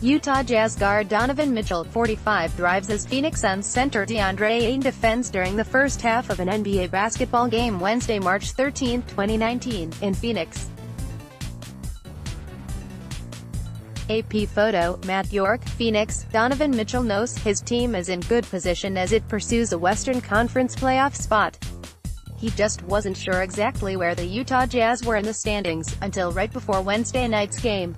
Utah Jazz guard Donovan Mitchell, 45, thrives as Phoenix Suns center Deandre Ayton defends during the first half of an NBA basketball game Wednesday, March 13, 2019, in Phoenix. AP photo, Matt York, Phoenix. Donovan Mitchell knows his team is in good position as it pursues a Western Conference playoff spot. He just wasn't sure exactly where the Utah Jazz were in the standings, until right before Wednesday night's game.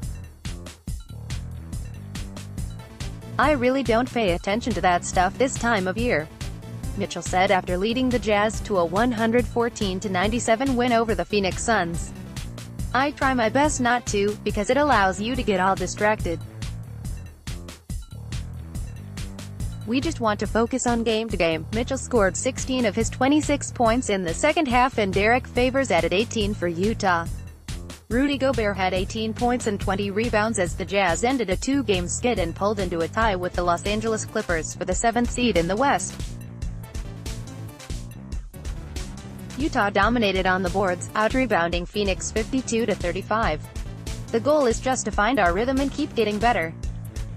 "I really don't pay attention to that stuff this time of year," Mitchell said after leading the Jazz to a 114-97 win over the Phoenix Suns. "I try my best not to, because it allows you to get all distracted. We just want to focus on game to game." Mitchell scored 16 of his 26 points in the second half and Derek Favors added 18 for Utah. Rudy Gobert had 18 points and 20 rebounds as the Jazz ended a two-game skid and pulled into a tie with the Los Angeles Clippers for the 7th seed in the West. Utah dominated on the boards, out-rebounding Phoenix 52-35. "The goal is just to find our rhythm and keep getting better,"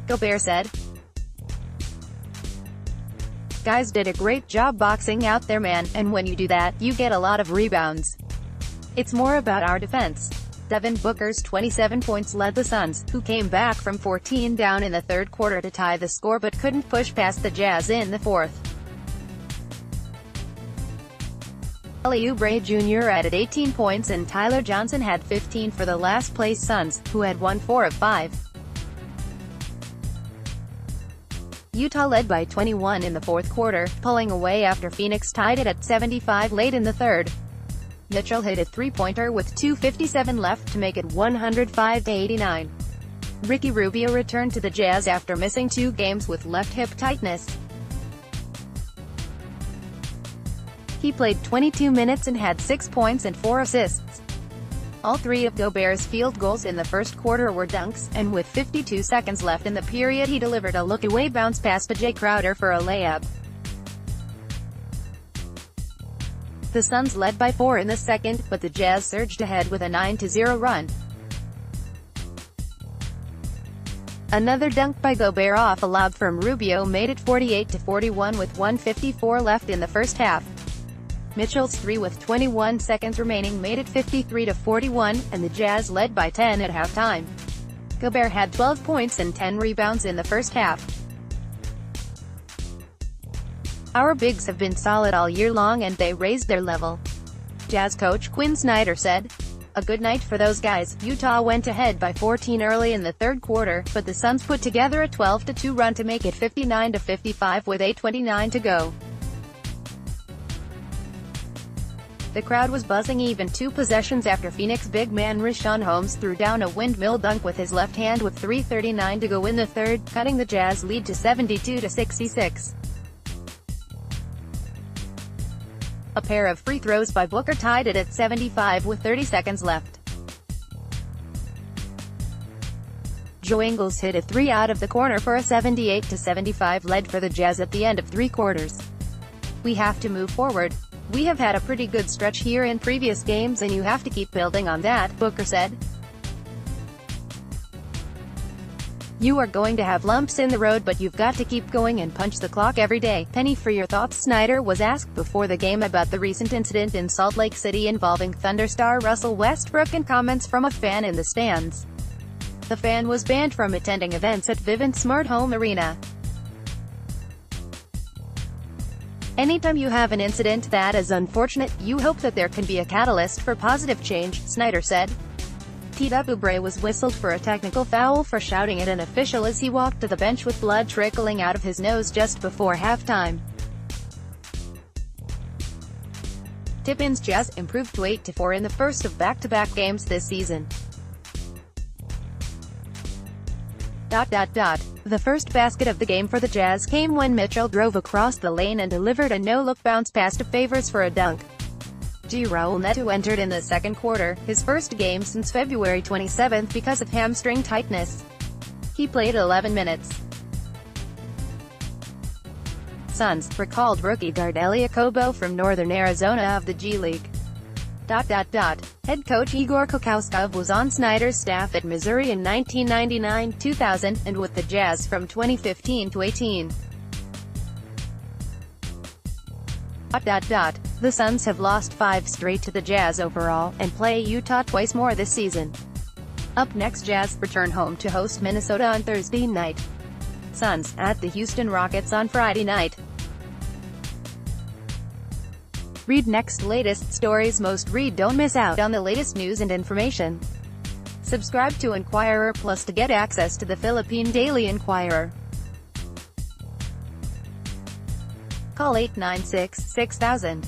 Gobert said. "Guys did a great job boxing out their man, and when you do that, you get a lot of rebounds. It's more about our defense." Devin Booker's 27 points led the Suns, who came back from 14 down in the third quarter to tie the score but couldn't push past the Jazz in the fourth. Kelly Oubre Jr. added 18 points and Tyler Johnson had 15 for the last-place Suns, who had won 4 of 5. Utah led by 21 in the fourth quarter, pulling away after Phoenix tied it at 75 late in the third. Mitchell hit a three-pointer with 2:57 left to make it 105-89. Ricky Rubio returned to the Jazz after missing 2 games with left hip tightness. He played 22 minutes and had 6 points and 4 assists. All 3 of Gobert's field goals in the first quarter were dunks, and with 52 seconds left in the period he delivered a look-away bounce pass to Jay Crowder for a layup. The Suns led by 4 in the second, but the Jazz surged ahead with a 9-0 run. Another dunk by Gobert off a lob from Rubio made it 48-41 with 1:54 left in the first half. Mitchell's 3 with 21 seconds remaining made it 53-41, and the Jazz led by 10 at halftime. Gobert had 12 points and 10 rebounds in the first half. "Our bigs have been solid all year long and they raised their level," Jazz coach Quinn Snyder said. "A good night for those guys." Utah went ahead by 14 early in the third quarter, but the Suns put together a 12-2 run to make it 59-55 with 8:29 to go. The crowd was buzzing even 2 possessions after Phoenix big man Richaun Holmes threw down a windmill dunk with his left hand with 3:39 to go in the third, cutting the Jazz lead to 72-66. A pair of free throws by Booker tied it at 75 with 30 seconds left. Joe Ingles hit a 3 out of the corner for a 78-75 lead for the Jazz at the end of 3 quarters. "We have to move forward. We have had a pretty good stretch here in previous games and you have to keep building on that," Booker said. "You are going to have lumps in the road but you've got to keep going and punch the clock every day." "Penny for your thoughts." Snyder was asked before the game about the recent incident in Salt Lake City involving Thunder star Russell Westbrook and comments from a fan in the stands. The fan was banned from attending events at Vivint Smart Home Arena. "Anytime you have an incident that is unfortunate, you hope that there can be a catalyst for positive change," Snyder said. Oubre was whistled for a technical foul for shouting at an official as he walked to the bench with blood trickling out of his nose just before halftime. Tip-ins Jazz improved to 8-4 in the first of back-to-back games this season. The first basket of the game for the Jazz came when Mitchell drove across the lane and delivered a no-look bounce pass to Favors for a dunk. Raul Neto entered in the second quarter, his first game since February 27 because of hamstring tightness. He played 11 minutes. Suns recalled rookie guard Elie Okobo from Northern Arizona of the G League. Head coach Igor Kokoskov was on Snyder's staff at Missouri in 1999-2000, and with the Jazz from 2015 to 18. The Suns have lost 5 straight to the Jazz overall, and play Utah twice more this season. Up next, Jazz return home to host Minnesota on Thursday night. Suns, at the Houston Rockets on Friday night. Read next. Latest stories most read. Don't miss out on the latest news and information. Subscribe to Inquirer Plus to get access to the Philippine Daily Inquirer. Call 896-6000.